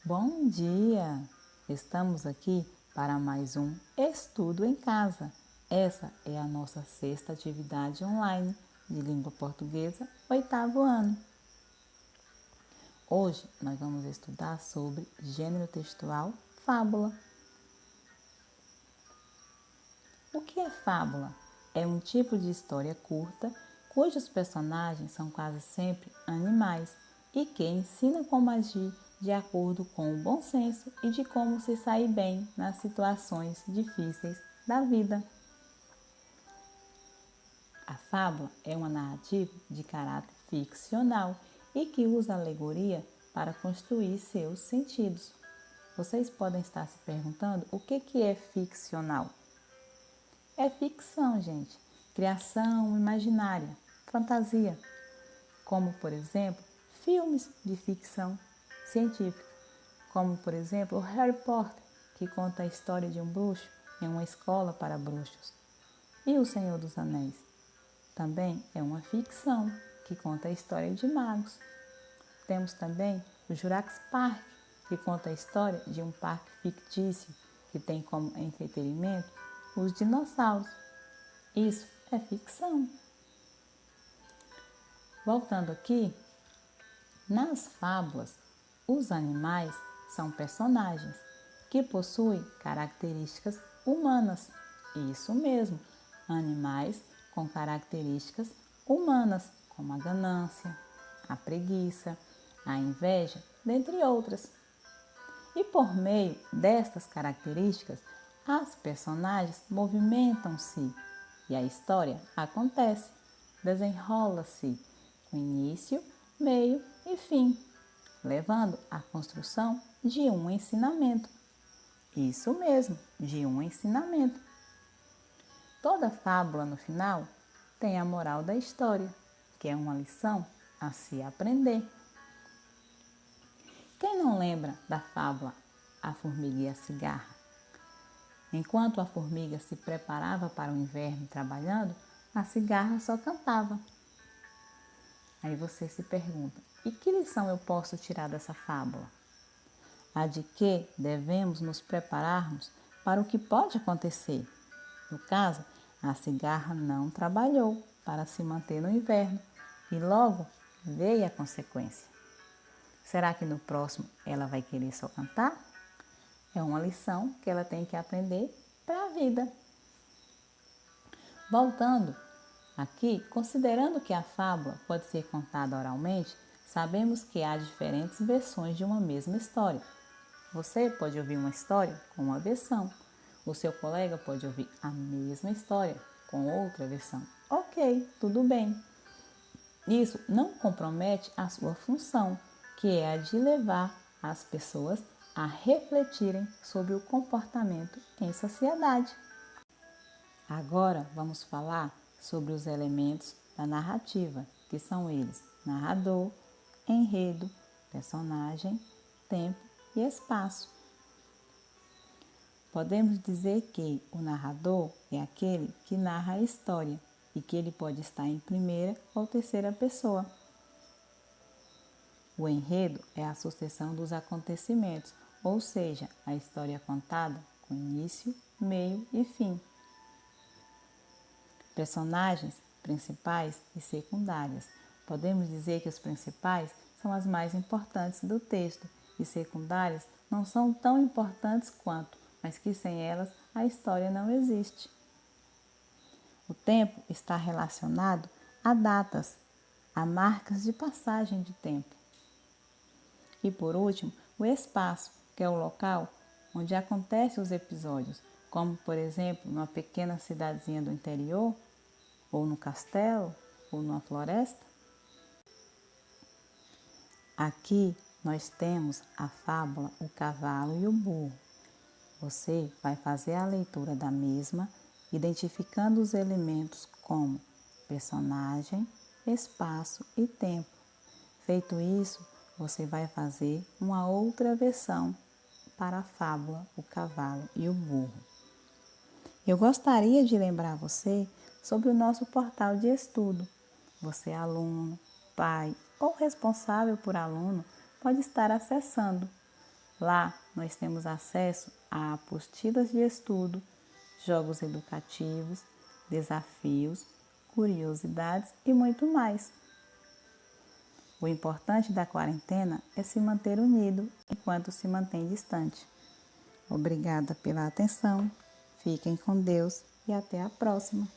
Bom dia! Estamos aqui para mais um Estudo em Casa. Essa é a nossa sexta atividade online de língua portuguesa, oitavo ano. Hoje nós vamos estudar sobre gênero textual, fábula. O que é fábula? É um tipo de história curta cujos personagens são quase sempre animais e que ensina como agir de acordo com o bom senso e de como se sair bem nas situações difíceis da vida. A fábula é uma narrativa de caráter ficcional e que usa alegoria para construir seus sentidos. Vocês podem estar se perguntando o que é ficcional? É ficção, gente. Criação imaginária, fantasia, como, por exemplo, filmes de ficção científica, como, por exemplo, o Harry Potter, que conta a história de um bruxo em uma escola para bruxos, e O Senhor dos Anéis. Também é uma ficção que conta a história de magos. Temos também o Jurassic Park, que conta a história de um parque fictício que tem como entretenimento os dinossauros. Isso é ficção. Voltando aqui, nas fábulas, os animais são personagens que possuem características humanas. Isso mesmo, animais com características humanas, como a ganância, a preguiça, a inveja, dentre outras. E por meio destas características, as personagens movimentam-se e a história acontece, desenrola-se com início, meio e fim, levando à construção de um ensinamento. Isso mesmo, de um ensinamento. Toda fábula no final tem a moral da história, que é uma lição a se aprender. Quem não lembra da fábula A Formiga e a Cigarra? Enquanto a formiga se preparava para o inverno trabalhando, a cigarra só cantava. Aí você se pergunta, e que lição eu posso tirar dessa fábula? A de que devemos nos prepararmos para o que pode acontecer. No caso, a cigarra não trabalhou para se manter no inverno e logo veio a consequência. Será que no próximo ela vai querer só cantar? É uma lição que ela tem que aprender para a vida. Voltando aqui, considerando que a fábula pode ser contada oralmente, sabemos que há diferentes versões de uma mesma história. Você pode ouvir uma história com uma versão, o seu colega pode ouvir a mesma história com outra versão. Ok, tudo bem. Isso não compromete a sua função, que é a de levar as pessoas a refletirem sobre o comportamento em sociedade. Agora vamos falar sobre os elementos da narrativa, que são eles: narrador, enredo, personagem, tempo e espaço. Podemos dizer que o narrador é aquele que narra a história e que ele pode estar em primeira ou terceira pessoa. O enredo é a sucessão dos acontecimentos, ou seja, a história contada com início, meio e fim. Personagens principais e secundárias. Podemos dizer que os principais são as mais importantes do texto e secundárias não são tão importantes quanto, mas que sem elas a história não existe. O tempo está relacionado a datas, a marcas de passagem de tempo. E por último, o espaço, que é o local onde acontecem os episódios, como por exemplo numa pequena cidadezinha do interior, ou no castelo, ou numa floresta. Aqui nós temos a fábula O Cavalo e o Burro. Você vai fazer a leitura da mesma, identificando os elementos como personagem, espaço e tempo. Feito isso, você vai fazer uma outra versão para a fábula O Cavalo e o Burro. Eu gostaria de lembrar você sobre o nosso portal de estudo. Você, aluno, pai ou responsável por aluno, pode estar acessando. Lá nós temos acesso a apostilas de estudo, jogos educativos, desafios, curiosidades e muito mais. O importante da quarentena é se manter unido enquanto se mantém distante. Obrigada pela atenção, fiquem com Deus e até a próxima!